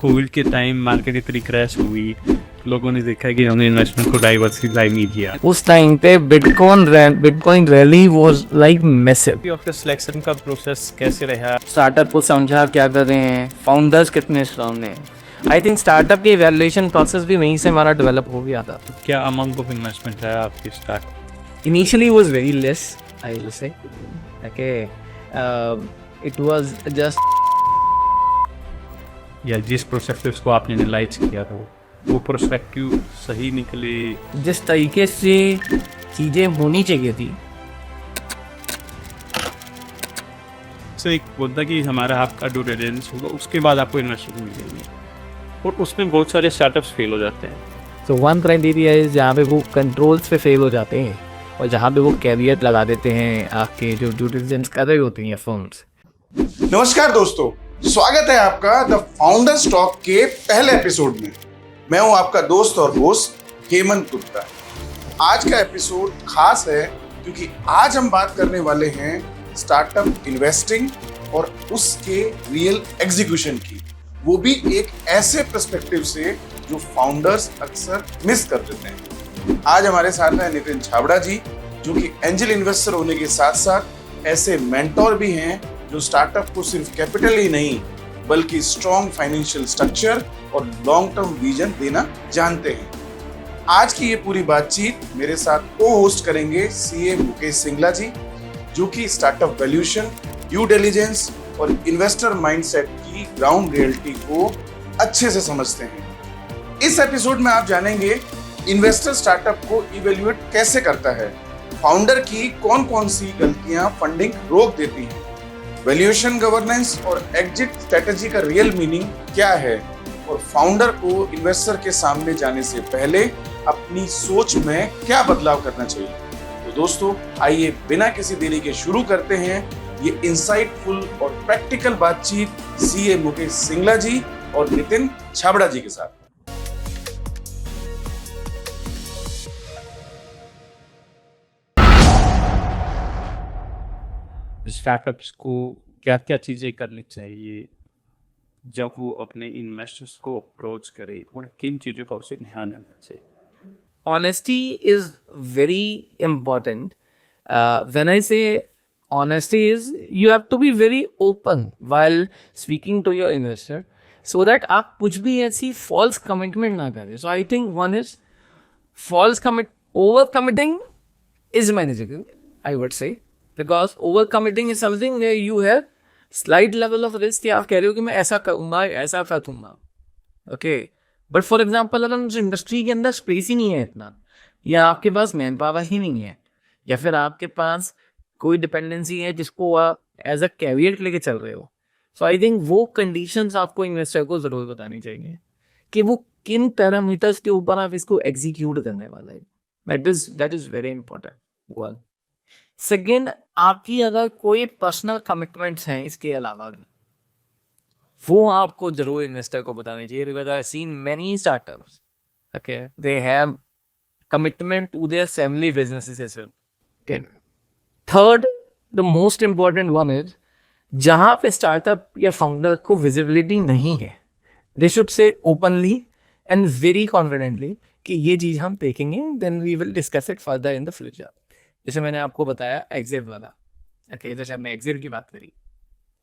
Covid के time market इतनी crash हुई, लोगों ने देखा कि हमने इन्वेस्टमेंट को डाइवर्सिफाई नहीं किया। उस टाइम पे bitcoin rally was like massive. आपका सिलेक्शन का प्रोसेस कैसे रहा? स्टार्टअप को समझा क्या कर रहे हैं, फाउंडर्स कितने स्ट्रांग हैं। आई थिंक स्टार्टअप की इवैल्यूएशन प्रोसेस भी वहीं से हमारा डेवलप हो गया था। क्या अमाउंट ऑफ इन्वेस्टमेंट है आपकी start? Initially was very less, I will say. Okay, it was just या जिस प्रोस्पेक्टिव को आपने एनालाइज किया था वो प्रोस्पेक्टिव सही निकले? जिस तरीके से चीज़ें होनी चाहिए थी। तो एक बोलता कि हमारा आपका ड्यू डिलिजेंस होगा, उसके बाद आपको इन्वेस्टमेंट मिलेगी, और उसमें बहुत सारे स्टार्टअप्स फेल हो जाते हैं। So one criteria is जहाँ पे वो कंट्रोल्स पे फेल हो जाते हैं और जहाँ पे वो कैरियर लगा देते हैं आपके जो ड्यू डिलिजेंस कर रहे होते हैं फर्म्स। नमस्कार दोस्तों, स्वागत है आपका द फाउंडर्स टॉक के पहले एपिसोड में। मैं हूं आपका दोस्त और होस्ट हेमंत गुप्ता। आज का एपिसोड खास है क्योंकि आज हम बात करने वाले हैं स्टार्टअप इन्वेस्टिंग और उसके रियल एग्जीक्यूशन की, वो भी एक ऐसे पर्सपेक्टिव से जो फाउंडर्स अक्सर मिस कर देते हैं। आज हमारे साथ हैं नितिन छाबड़ा जी, जो कि एंजल इन्वेस्टर होने के साथ साथ ऐसे मेंटोर भी हैं जो स्टार्टअप को सिर्फ कैपिटल ही नहीं बल्कि स्ट्रॉन्ग फाइनेंशियल स्ट्रक्चर और लॉन्ग टर्म विजन देना जानते हैं। आज की ये पूरी बातचीत मेरे साथ को होस्ट करेंगे सीए मुकेश सिंगला जी, जो कि स्टार्टअप वैल्यूएशन, ड्यू डिलिजेंस और इन्वेस्टर माइंडसेट की ग्राउंड रियलिटी को अच्छे से समझते हैं। इस एपिसोड में आप जानेंगे इन्वेस्टर स्टार्टअप को इवेल्युएट कैसे करता है, फाउंडर की कौन कौन सी गलतियां फंडिंग रोक देती हैं, वैल्यूएशन, गवर्नेंस और एग्जिट स्ट्रेटेजी का रियल मीनिंग क्या है, और फाउंडर को इन्वेस्टर के सामने जाने से पहले अपनी सोच में क्या बदलाव करना चाहिए। तो दोस्तों, आइए बिना किसी देरी के शुरू करते हैं ये इंसाइटफुल और प्रैक्टिकल बातचीत सीए मुकेश सिंगला जी और नितिन छाबड़ा जी के साथ। स्टार्टअप्स को क्या क्या चीज़ें करनी चाहिए जब वो अपने इन्वेस्टर्स को अप्रोच करे, और किन चीज़ों का उसे ध्यान रखना चाहिए? Honesty is very important. When I say honesty is you have to be very open while speaking to your investor so that आप कुछ भी ऐसी false commitment ना करें. So I think one is over committing is manageable, I would say, because over committing is something where you have slight level of risk कि आप कह रहे हो कि मैं ऐसा करूँगा, ऐसा करूँगा, okay. बट फॉर एग्जाम्पल अगर उस इंडस्ट्री के अंदर स्पेस ही नहीं है इतना, या आपके पास मैन पावर ही नहीं है, या फिर आपके पास कोई डिपेंडेंसी है जिसको आप एज अ कैरियर लेके चल रहे हो, सो आई थिंक वो कंडीशंस आपको इन्वेस्टर को ज़रूर बतानी चाहिए कि वो किन पैरामीटर्स के ऊपर आप इसको एग्जीक्यूट करने वाले हैं। That is very important one. Second, आपकी अगर कोई पर्सनल कमिटमेंट्स हैं इसके अलावा, वो आपको जरूर इन्वेस्टर को बताना चाहिए, because I've seen many startups, okay, they have commitment to their family businesses as well. Okay. Third, the most important one is जहाँ पे स्टार्टअप या फाउंडर को विजिबिलिटी नहीं है, they should say openly and very confidently कि ये चीज़ हम देखेंगे, then we will discuss it further in the future. जैसे मैंने आपको बताया एग्जिट वाला, okay, जैसे हमने एग्जिट की बात करी।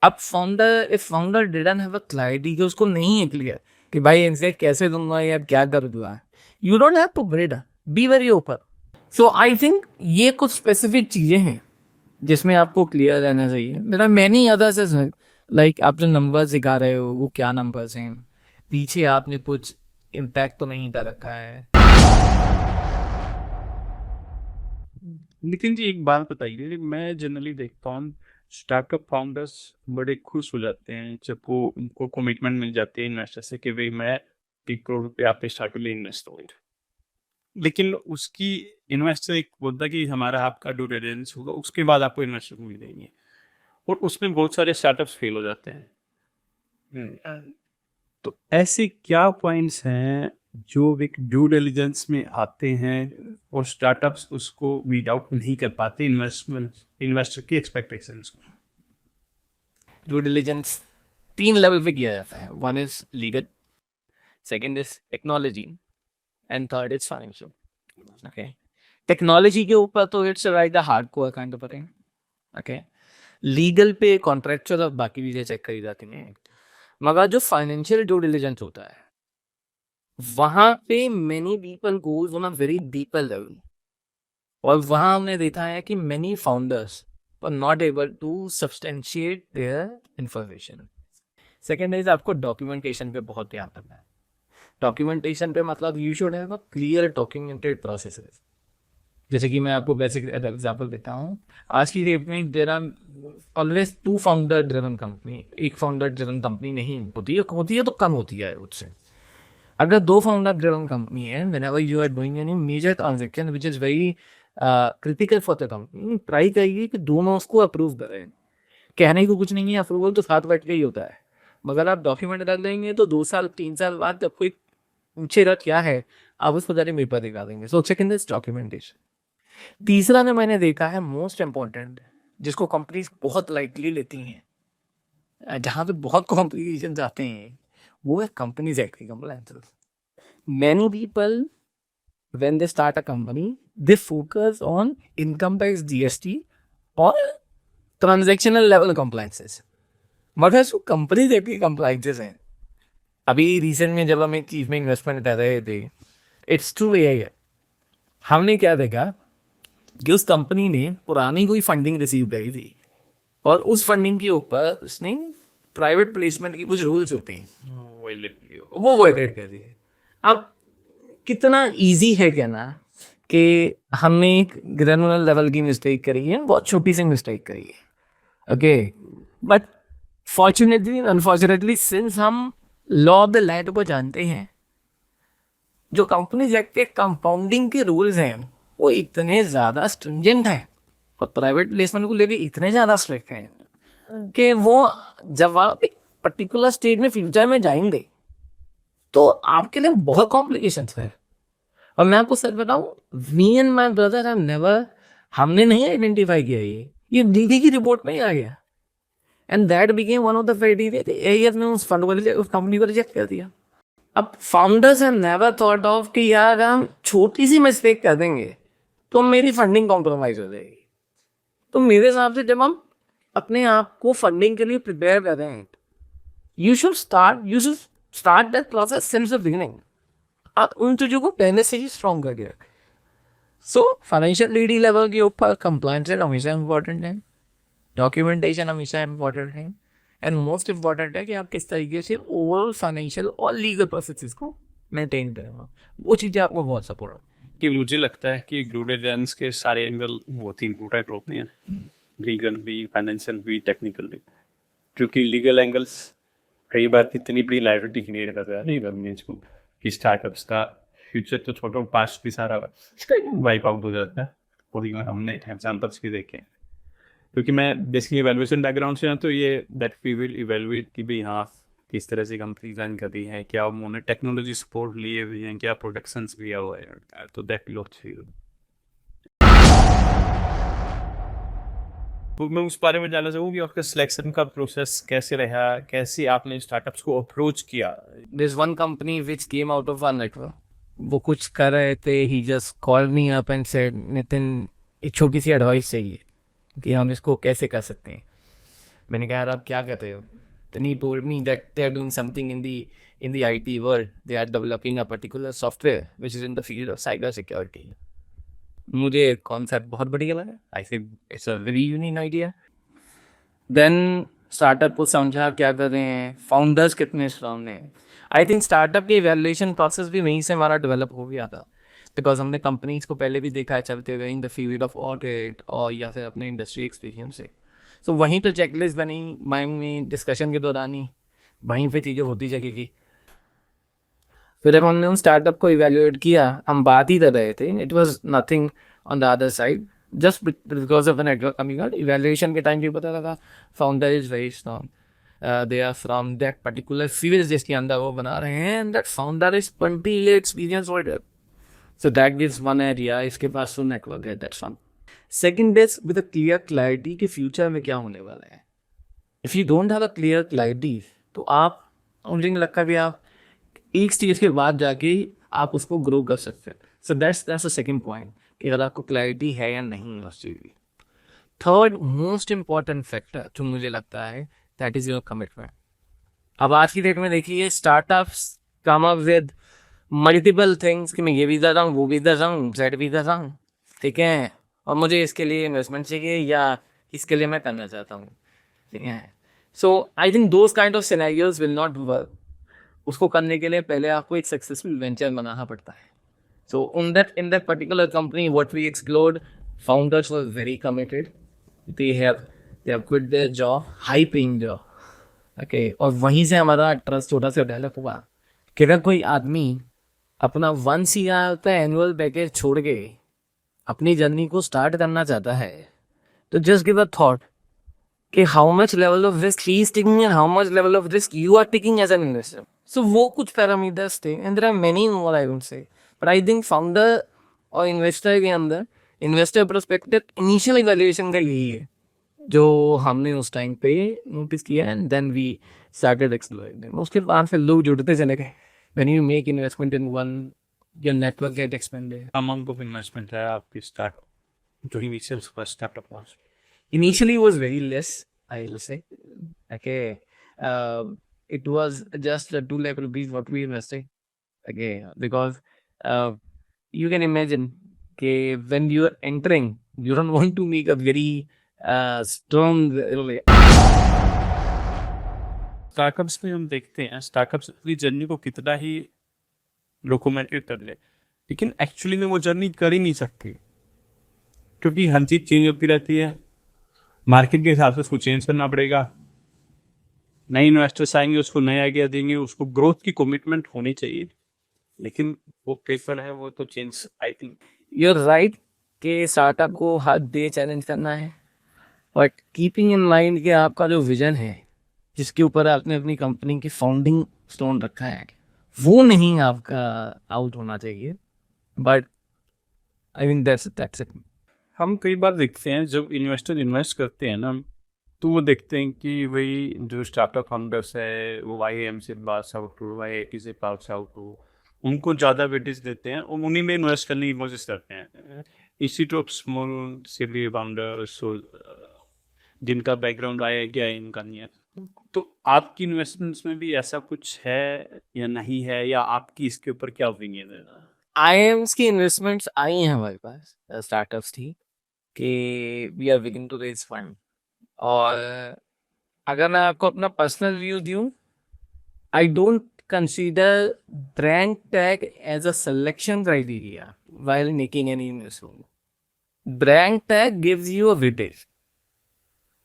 अब founder didn't have a clarity कि उसको नहीं है क्लियर कि भाई एग्जिट कैसे दूंगा या क्या कर दूंगा, you don't have to be very open. So I think ये कुछ स्पेसिफिक चीज़ें हैं जिसमें आपको क्लियर रहना चाहिए। There are many others as well, like आप जो नंबर्स दिखा रहे हो वो क्या नंबर्स हैं, पीछे आपने कुछ इम्पैक्ट तो नहीं कर रखा है। नितिन जी, एक बात बताइए, मैं जनरली देखता हूँ स्टार्टअप फाउंडर्स बड़े खुश हो जाते हैं जब वो उनको कमिटमेंट मिल जाती है इन्वेस्टर से कि भाई मैं 1 करोड़ रुपये आपके स्टार्टअप में इन्वेस्ट करूँ, लेकिन उसकी इन्वेस्टर एक बोलता कि हमारा आपका ड्यू डिलिजेंस होगा, उसके बाद आपको इन्वेस्टर मिलेंगे, और उसमें बहुत सारे स्टार्टअप्स फेल हो जाते हैं। तो ऐसे क्या पॉइंट्स हैं जो एक ड्यू डिलिजेंस में आते हैं और स्टार्टअप्स उसको वीड आउट नहीं कर पाते इन्वेस्टर की एक्सपेक्टेशंस को? ड्यू डिलिजेंस 3 लेवल पे किया जाता है। One is legal, second is technology, and third is financial. Okay, technology के ऊपर तो it's right the hard core kind of thing. Okay, legal पे कॉन्ट्रैक्चुअल और बाकी चीज़ें चेक करी जाती हैं, मगर जो फाइनेंशियल ड्यू डिलिजेंस होता है वहाँ पे many people goes on a very deeper level, और वहाँ हमने देखा है कि many founders were not able to substantiate their information. Second is आपको डॉक्यूमेंटेशन पे बहुत ध्यान रखना है. डॉक्यूमेंटेशन पे मतलब you should have a clear documented processes. जैसे कि मैं आपको बेसिक एग्जांपल देता हूँ. आज की डेट में there are always 2 founder driven company. एक फाउंडर ड्रिवन कंपनी नहीं होती है तो कम होती है उससे. अगर 2 फाउंडर ड्रिवन कंपनी है, whenever you are doing any major transaction which is very critical for the company, try करिए कि दोनों उसको अप्रूव करें. कहने को कुछ नहीं है, अप्रूवल तो साथ बैठ के ही होता है, मगर आप डॉक्यूमेंट रख देंगे तो 2 साल 3 साल बाद जब कोई पूछेगा क्या है, आप उसको जाके मेरे पर दिखा देंगे. So second is documentation. तीसरा में मैंने देखा है मोस्ट इम्पॉर्टेंट, जिसको कंपनीज बहुत लाइटली लेती हैं, जहाँ पे बहुत कॉम्प्लिकेशन आते हैं, वो है कंपनीज एक्ट की compliances. Many people when they start a company they focus on income tax, GST और ट्रांजैक्शनल लेवल कंप्लायंसेस, मगर जो कंपनीज एक्ट की कंप्लायंसेस हैं, अभी रिसेंट में जब हम एक चीज में इन्वेस्टमेंट कर रहे थे, इट्स ट्रू यही है. हमने क्या देखा कि उस कंपनी ने पुरानी कोई फंडिंग रिसीव करी थी, और उस फंडिंग के ऊपर उसने प्राइवेट प्लेसमेंट की कुछ रूल्स होते हैं वो वायलेट कर दिए. अब कितना इजी है कहना कि हमने एक ग्रेनुलर लेवल की मिस्टेक करी है, बहुत छोटी सी मिस्टेक करी है. Okay, but fortunately unfortunately since हम लॉ ऑफ द लैंड को जानते हैं, जो कंपनीज एक्ट के कंपाउंडिंग के रूल्स हैं वो इतने ज़्यादा स्ट्रिंजेंट हैं और प्राइवेट प्लेसमेंट को लेके इतने ज़्यादा स्ट्रिक्ट हैं कि वो जब आप एक पर्टिकुलर स्टेज में फ्यूचर में जाएंगे तो आपके लिए बहुत कॉम्प्लिकेशंस है. और मैं आपको सच बताऊं, me and my brother have never, हमने नहीं आइडेंटिफाई किया ये डीडी की रिपोर्ट में ही आ गया, and that became one of the criteria में उस फंड को, उस कंपनी को रिजेक्ट कर दिया. अब founders have never thought of कि यार हम छोटी सी मिस्टेक कर देंगे तो मेरी फंडिंग कॉम्प्रोमाइज हो जाएगी. तो मेरे हिसाब से जब हम अपने आप को फंडिंग के लिए प्रिपेयर कर रहे हैं, you should start that process since the beginning. आप उन चीज़ों को पहले से ही स्ट्रॉन्ग करके रखें. सो फाइनेंशियल लीडी लेवल के ऊपर कंप्लायंस हमेशा इंपॉर्टेंट है, डॉक्यूमेंटेशन हमेशा इंपॉर्टेंट है, एंड मोस्ट इम्पॉर्टेंट है कि आप किस तरीके से ओवरऑल फाइनेंशियल और लीगल प्रोसेसेस को मेंटेन करें. वो चीज़ें आपको बहुत सपोर्ट होगी. कि मुझे लगता है कि ड्यू डिलिजेंस के सारे एंगल वो 3 टाइप होते हैं, लीगल भी, फाइनेंशियल भी, टेक्निकल भी. क्योंकि लीगल एंगल्स कई बार इतनी बड़ी लाइबिलिटी क्रिएट करता है लीगल मीन्स को कि स्टार्टअप्स का फ्यूचर तो छोटा, पास्ट भी सारा वाइप आउट हो जाता है. और हमने एग्जाम्पल्स भी देखे हैं. क्योंकि मैं बेसिकली इवैल्यूएशन बैकग्राउंड से हूँ, तो ये दैट वी विल इवैल्यूएट कि भी हाँ किस तरह से कंपनी डिज़ाइन कर रही है, क्या उन्होंने टेक्नोलॉजी सपोर्ट लिए हुए हैं, क्या प्रोडक्शंस लिया हुआ है, तो दैट विल ऑल्सो. तो मैं उस बारे में जानना चाहूँ कि आपका सिलेक्शन का प्रोसेस कैसे रहा, कैसे आपने स्टार्टअप्स को अप्रोच किया. There's one company which came out of our network. वो कुछ कर रहे थे, he just called me up and said, Nitin एक छोटी सी एडवाइस चाहिए कि हम इसको कैसे कर सकते हैं. मैंने कहा यार आप क्या कहते हो. Then he told me that they are doing something in the IT world. They are developing a particular software which is in the field of cyber security. मुझे कॉन्सेप्ट बहुत बढ़िया लगा. I think it's a very unique idea. Then startup को समझा क्या कर रहे हैं, फाउंडर्स कितने स्ट्रॉन्ग हैं. आई थिंक स्टार्टअप की इवैल्यूएशन प्रोसेस भी वहीं से हमारा डेवलप हो गया था, बिकॉज हमने कंपनीज को पहले भी देखा है चलते हुए in the field of audit और या फिर अपने इंडस्ट्री एक्सपीरियंस से. सो वहीं पर चेकलिस्ट बनी, माइंड में डिस्कशन के दौरान ही वहीं पे चीज़ें होती जाएगी. फिर जब हमने उन स्टार्टअप को इवेल्युएट किया, हम बात ही कर रहे थे, it was nothing on the other side, just because of the network coming out. Evaluation के टाइम भी पता लगा founder is very strong, they are from that particular field जिसके अंदर वो बना रहे हैं, and that founder is 20 year experience holder. So that gives one idea, इसके पास तो नेटवर्क है, that's fun. Second is with a clear clarity कि फ्यूचर में क्या होने वाला है. If you don't have a clear clarity तो आप मुझे नहीं लगता कि आप एक स्टेज के बाद जाके आप उसको ग्रो कर सकते हैं. So that's the second point कि अगर आपको क्लैरिटी है या नहीं उस चीज़ की. थर्ड मोस्ट इम्पॉर्टेंट फैक्टर जो मुझे लगता है दैट इज योर कमिटमेंट. अब आज की डेट में देखिए startups come up with multiple things कि मैं ये भी कर रहा हूँ, वो भी कर रहा हूँ, जेड भी कर रहा हूँ, ठीक है, और मुझे इसके लिए इन्वेस्टमेंट चाहिए या इसके लिए मैं करना चाहता हूँ, ठीक है. So I think those kind of scenarios will not work. उसको करने के लिए पहले आपको एक सक्सेसफुल वेंचर बनाना पड़ता है. So in that particular company, what we explored, founders were very committed. They have quit their job, high paying job. Okay, और वहीं से हमारा ट्रस्ट छोटा सा डेवलप हुआ कि अगर कोई आदमी अपना 1 CR का एनुअल पैकेज छोड़ के अपनी जर्नी को स्टार्ट करना चाहता है, तो जस्ट गिव अ थॉट कि how much level of risk he is taking and how much level of risk you are taking as an investor. So वो कुछ पैरामीटर्स थे and there are many more I would say. But I think founder और investor के अंदर investor perspective initial evaluation का यही है जो हमने उस टाइम पे नोटिस किया and then we started exploring. उसके बाद फिर लोग जुड़ते चले गए. When you make investment in one your network get expanded. Amount of investment है आपकी स्टार्ट जो initial first startup was? Initially was very less, I will say. Okay, it was just 2 lakh rupees what we invested. Okay, because you can imagine कि when you are entering, you don't want to make a very strong. Startups में हम देखते हैं startups अपनी journey को कितना ही documented कर ले, लेकिन एक्चुअली में वो जर्नी कर ही नहीं सकती क्योंकि हर चीज़ चेंज होती रहती है. मार्केट के हिसाब से उसको चेंज करना पड़ेगा. नए इन्वेस्टर्स आएंगे, उसको नया आइडिया देंगे, उसको ग्रोथ की कमिटमेंट होनी चाहिए, लेकिन वो पेपर है वो तो change I think. You're right कि स्टार्टअप को हर डे चैलेंज करना है, बट कीपिंग इन माइंड कि आपका जो विजन है जिसके ऊपर आपने अपनी कंपनी की फाउंडिंग स्टोन रखा है वो नहीं आपका आउट होना चाहिए. But I mean that's it. हम कई बार देखते हैं जब इन्वेस्टर इन्वेस्ट करते हैं ना, तो वो देखते हैं कि वही जो स्टार्टअप फाउंडर्स है वो YAM से पास आउट हो, YIT से पास आउट हो, उनको ज़्यादा वेटेज देते हैं और उन्हीं में इन्वेस्ट करने की कोशिश करते हैं. इसी तो स्मॉल सिटी फाउंडर्स जिनका बैकग्राउंड आया क्या है इनका नहीं है. तो आपकी इन्वेस्टमेंट्स में भी ऐसा कुछ है या नहीं है, या आपकी इसके ऊपर क्या ओपिनियन है? IIMs की इन्वेस्टमेंट्स आई हैं हमारे पास, स्टार्टअप्स थी कि we are willing to raise fund. और अगर मैं आपको अपना पर्सनल व्यू दूं, I don't consider brand tag as a selection criteria while making any investment. Brand tag gives you a weightage.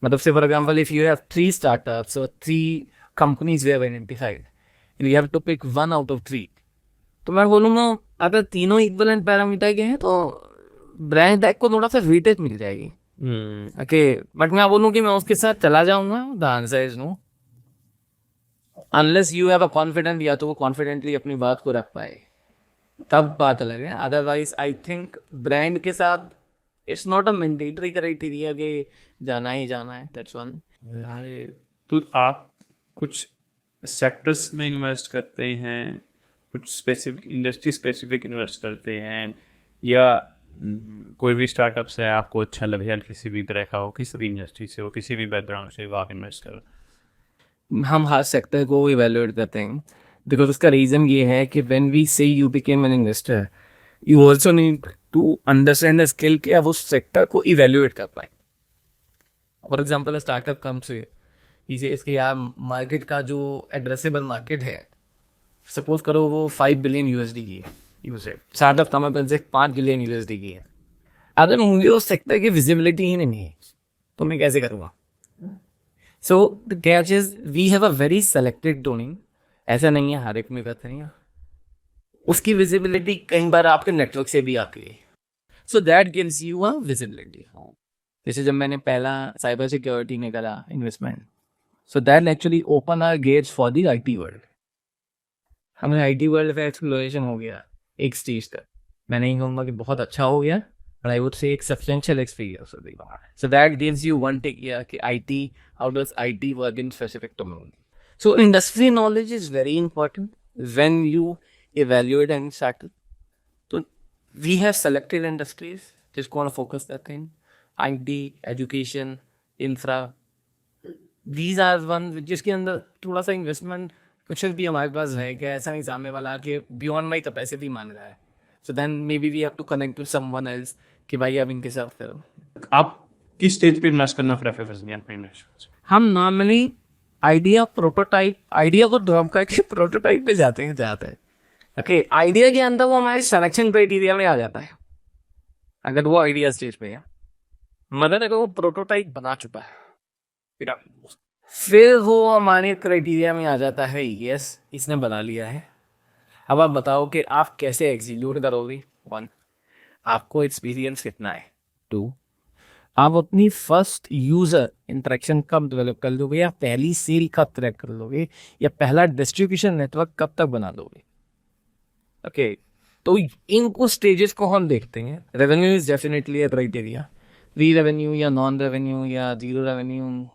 मतलब say for example, if you have 3 startups or 3 companies we have identified, and you have to pick 1 out of 3, तो मैं बोलूँगा अगर तीनों equivalent parameter के हैं तो brand tag को थोड़ा सा वेटेज मिल जाएगी. ओके, बट मैं बोलूँ कि मैं उसके साथ चला जाऊँगा, the answer is no. Unless you have a confident, या तो वो कॉन्फिडेंटली अपनी बात को रख पाए तब बात अलग है. अदरवाइज आई थिंक ब्रांड के साथ it's not a mandatory criteria कि जाना ही जाना है. That's one. तो आप कुछ सेक्टर्स में इन्वेस्ट करते हैं, कुछ स्पेसिफिक इंडस्ट्री स्पेसिफिक इन्वेस्ट करते हैं, या कोई भी स्टार्टअप से आपको अच्छा लगे किसी भी तरह का हो, किसी भी इंडस्ट्री से हो, किसी भी बैकग्राउंड से वो आप इन्वेस्ट करो? हम हर सेक्टर को इवेल्युएट करते हैं बिकॉज उसका रीज़न ये है कि when we say you became an investor, you also need to understand the skill कि आप उस सेक्टर को इवेल्युएट कर पाए. फॉर एग्जाम्पल स्टार्टअप कम से इसे इसके यार मार्केट का जो एड्रेसेबल मार्केट है, सपोज करो वो 5 बिलियन USD की है, यूसे स्टार्टअप का मतलब से 5 बिलियन USD की है. अगर मुझे उस सेक्टर की विजिबिलिटी ही नहीं है तो मैं कैसे करूँगा? So the catch is we have a very selected toning. ऐसा नहीं है हर एक में करते हैं, उसकी विजिबिलिटी कई बार आपके नेटवर्क से भी आती है. So that gives you a visibility. जैसे जब मैंने पहला साइबर सिक्योरिटी में करा investment, so that actually open our gates for the IT world. हमें IT वर्ल्ड पे एक्सप्लोरेशन हो गया एक स्टेज तक. मैं नहीं कहूँगा कि बहुत अच्छा हो गया, but I would say एक substantial experience हो गई. So that gives you one take कि IT, how does IT work in specific domain. So industry knowledge is very important. when you evaluate any sector, so we have selected industries जिसको हम focus करते हैं, IT, education, infra. These are one जिसके अंदर थोड़ा सा investment कुछ भी हमारे पास है कि ऐसा नहीं सामने वाला कि बियॉन्ड माई कैपेसिटी मांग रहा है, so then maybe we have to connect to someone else कि भाई अब इनके साथ करो. आप किस स्टेज पे इन्वेस्ट करना प्रेफर करते हैं अपने इन्वेस्टमेंट? हम नॉर्मली आइडिया को ड्रॉप करके प्रोटोटाइप पे जाते हैं. ओके, आइडिया के अंदर वो हमारे सिलेक्शन क्राइटेरिया में आ जाता है अगर वो आइडिया स्टेज पे है. मतलब अगर वो प्रोटोटाइप बना चुका है फिर वो हमारे क्राइटेरिया में आ जाता है. यस, इसने बना लिया है, अब आप बताओ कि आप कैसे एग्जीक्यूट करोगे. 1, आपको एक्सपीरियंस कितना है. 2, आप अपनी फर्स्ट यूज़र इंटरेक्शन कब डेवलप कर लोगे, या पहली सेल कब ट्रैक कर लोगे, या पहला डिस्ट्रीब्यूशन नेटवर्क कब तक बना लोगे. ओके, तो इनको स्टेजेस को हम देखते हैं. Revenue is definitely a criteria. Pre revenue या नॉन रेवेन्यू या जीरो रेवेन्यू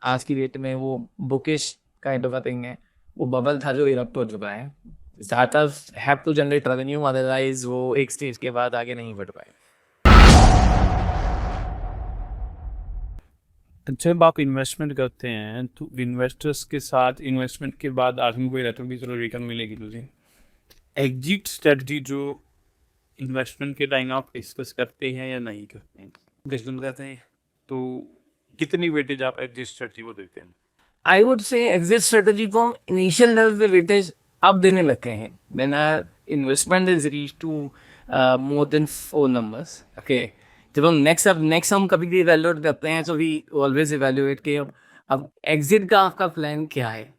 आज की डेट में वो bookish kind of a thing है. वो बबल था जो इरप्ट हो चुका है. Startups have to generate revenue, otherwise वो एक स्टेज के बाद आगे नहीं बढ़ पाए. जब आप इन्वेस्टमेंट करते हैं तो इन्वेस्टर्स के साथ इन्वेस्टमेंट के बाद आदमी को रहता है कि चलो रिटर्न मिलेगी तुझे. एग्जिट स्ट्रेटजी जो इन्वेस्टमेंट के टाइम आप डिस्कस करते हैं या नहीं करते हैं? डिस्कस करते हैं तो कितनी वेटेज आप एग्जिट स्ट्रेटजी को देते हैं? आई वुड से एग्जिट स्ट्रेटजी को हम इनिशियल लेवल पे वेटेज अब देने लगे हैं when our investment is reach to more than 4 numbers. Okay, जब हम नेक्स्ट हम कभी भी इवेल्युएट करते हैं तो वी ऑलवेज इवेल्युएट कि अब एग्जिट का आपका प्लान क्या है.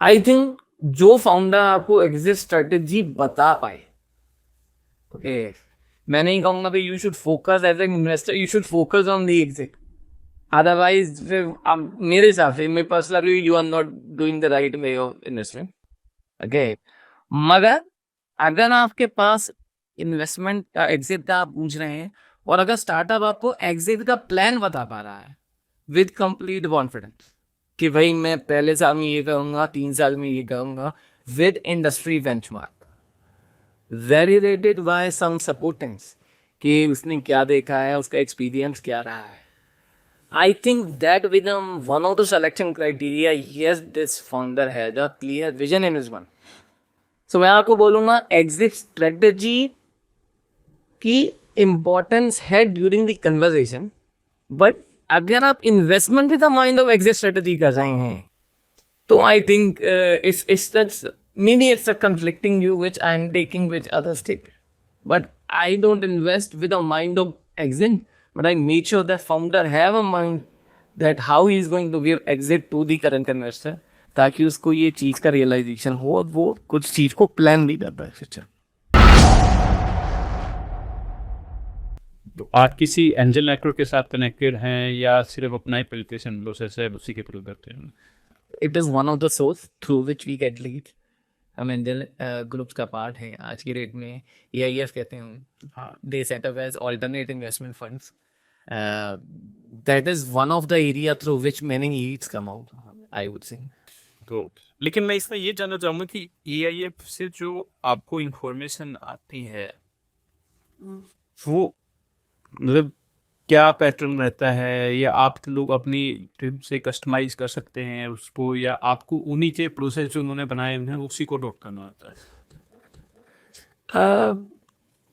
आई थिंक जो फाउंडर आपको एग्जिट स्ट्रेटजी बता पाए, ओके, मैं नहीं कहूँगा कि you should focus as an investor, you should focus on the exit. Otherwise मेरे हिसाब से, मेरे personally, you are not doing the right way of investment. Okay, मगर अगर आपके पास इन्वेस्टमेंट का एग्जिट का आप पूछ रहे हैं और अगर स्टार्टअप आपको एग्जिट का प्लान बता पा रहा है विद कंप्लीट कॉन्फिडेंस कि भाई मैं पहले साल में ये करूँगा, 3 साल में ये करूँगा, with industry benchmark validated by some supportings कि उसने क्या देखा है, उसका एक्सपीरियंस क्या रहा है. I think that become one of the selection criteria. Yes, this founder has a clear vision in his one. So मैं आपको बोलूँगा exit strategy की importance है during the conversation. But अगर आप investment with the mind of exit strategy कर रहे हैं, तो I think maybe it's a conflicting view which I am taking which others take. But I don't invest with a mind of exit. But I made sure that founder have a mind that how he is going to give exit to the current investor, ताकि उसको ये चीज़ का realisation हो और वो कुछ चीज़ को plan भी कर पाए फ्यूचर. तो आप किसी एंजल नेटवर्क के साथ कनेक्टेड हैं या सिर्फ अपना ही पेलिटेशन प्रोसेस है उसी के थ्रू करते हैं? It is one of the source through which we get lead. हम एंजल ग्रुप्स का पार्ट है आज की डेट में. AIF कहते हैं, they set up as alternate investment funds. That is one of the area through which many leads come out, I would say. तो लेकिन मैं इसमें ये जानना चाहूँगा कि AIF से जो आपको इंफॉर्मेशन आती है वो मतलब क्या पैटर्न रहता है, या आप लोग अपनी टीम से कस्टमाइज कर सकते हैं उसको, या आपको उन्हीं के प्रोसेस जो उन्होंने बनाए हैं उसी को अडॉप्ट करना होता है?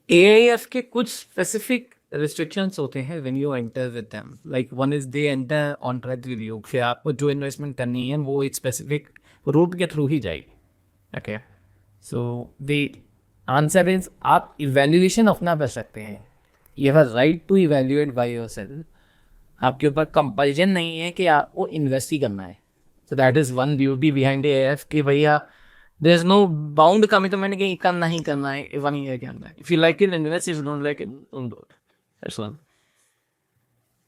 AIF के कुछ स्पेसिफिक restrictions होते हैं when you enter with them. Like one is they enter on track with you. फिर आपको जो इन्वेस्टमेंट करनी है वो एक स्पेसिफिक रूट के थ्रू ही जाएगी. Okay, so the answer is आप इवेल्युएशन अपना कर सकते हैं. You have a right to evaluate by yourself. आपके ऊपर कंपल्जन नहीं है कि आपको इन्वेस्ट ही करना है. So that is one beauty behind AIF कि भैया there is no bound commitment कि करना ही करना है, 1 year के अंदर. If you like it invest, if you don't like it don't do it.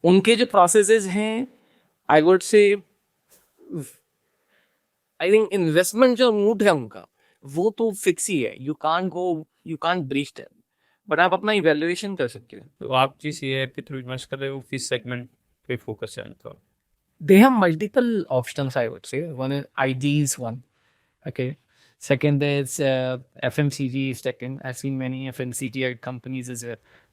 उनके जो प्रोसेसेस हैं, I would say, I think investment जो रूट है उनका वो तो फिक्स ही है. You can't breach that, but आप अपना इवेल्युएशन कर सकते हैं. तो आप जिस AIF के थ्रू इन्वेस्ट कर रहे हो किस सेगमेंट पे फोकस है तो? They have multiple options, I would say. One is IGs one. Okay. Second is FMCG is second. I've seen many FMCG companies is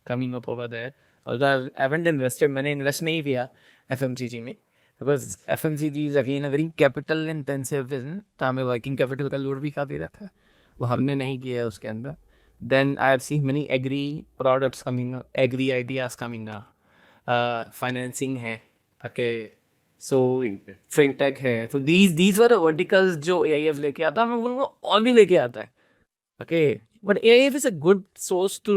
coming up over there. Although I haven't invested, मैंने invest नहीं किया FMCG में, because FMCG is again a very capital intensive business. तो हमें working capital का load भी काफ़ी रहता है, वो हमने नहीं किया है उसके अंदर. Then I have seen many agri products coming up, agri ideas coming up. Financing है, okay. So fintech है. So these were the verticals जो AIF लेके आता है. मैं बोलूँगा और भी लेके आता है. Okay, but AIF is a good source to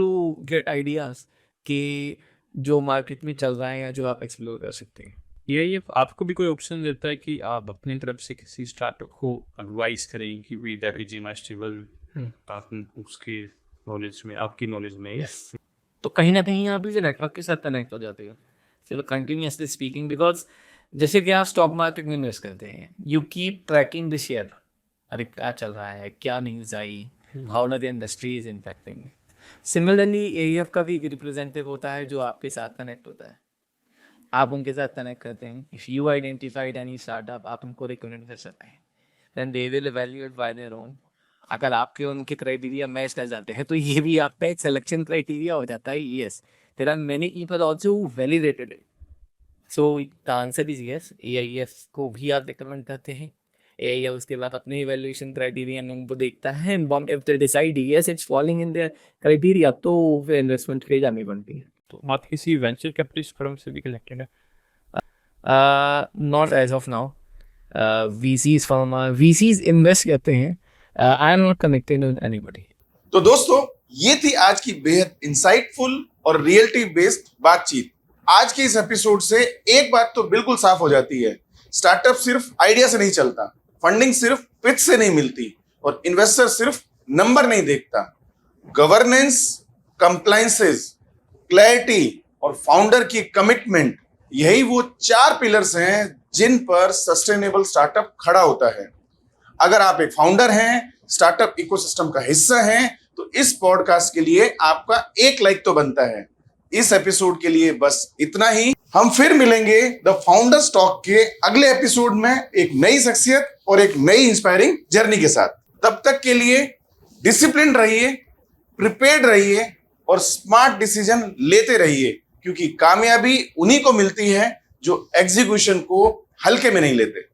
get ideas कि जो मार्केट में चल रहा है या जो आप एक्सप्लोर कर सकते हैं. ये आपको भी कोई ऑप्शन देता है कि आप अपनी तरफ से किसी स्टार्टअप को एडवाइस करें कि वी दैट इज इन्वेस्टेबल, उसके नॉलेज में, आपकी नॉलेज में? Yes. तो कहीं ना कहीं आप इसे नेटवर्क के साथ कनेक्ट हो जाते हो. चलो कंटिन्यूसली स्पीकिंग, बिकॉज जैसे कि आप स्टॉक मार्केट में इन्वेस्ट करते हैं, you keep tracking the share. अरे क्या चल रहा है, क्या news I, how the industry is impacting. Similarly AIF का भी रिप्रेजेंटेटिव होता है जो आपके साथ कनेक्ट होता है, आप उनके साथ कनेक्ट करते हैं. If you identified any startup, आप उनको रिकमेंड कर सकते हैं, then they will evaluate by their own. अगर आपके उनके क्राइटेरिया मैच कर जाते हैं तो ये भी आपका एक सिलेक्शन क्राइटेरिया हो जाता है. Yes, there are many people also who validated it. So the answer is yes, AIF को भी आप रिकमेंड करते हैं. AIF उसके बाद अपने इवैल्यूएशन क्राइटेरिया उनको देखता है, and if they decide yes it's falling in their criteria, तो फिर इन्वेस्टमेंट की जानी बनती है. तो आप किसी वेंचर कैपिटलिस्ट फर्म से भी कनेक्टेड है? Not as of now. VCs firm, VCs invest करते हैं. I am not connected with anybody. तो दोस्तों, ये थी आज की बेहद इंसाइटफुल और रियलिटी बेस्ड बातचीत. आज के इस एपिसोड से एक बात तो बिल्कुल साफ हो जाती है, स्टार्टअप सिर्फ आइडिया से नहीं चलता, फंडिंग सिर्फ पिच से नहीं मिलती, और इन्वेस्टर सिर्फ नंबर नहीं देखता. गवर्नेंस, कंप्लायंसेस, क्लैरिटी और फाउंडर की कमिटमेंट, यही वो 4 पिलर्स हैं जिन पर सस्टेनेबल स्टार्टअप खड़ा होता है. अगर आप एक फाउंडर हैं, स्टार्टअप इकोसिस्टम का हिस्सा हैं, तो इस पॉडकास्ट के लिए आपका एक लाइक तो बनता है. इस एपिसोड के लिए बस इतना ही. हम फिर मिलेंगे द फाउंडर्स टॉक के अगले एपिसोड में एक नई शख्सियत और एक नई इंस्पायरिंग जर्नी के साथ. तब तक के लिए डिसिप्लिन रहिए, प्रिपेयर्ड रहिए और स्मार्ट डिसीजन लेते रहिए, क्योंकि कामयाबी उन्हीं को मिलती है जो एग्जीक्यूशन को हल्के में नहीं लेते.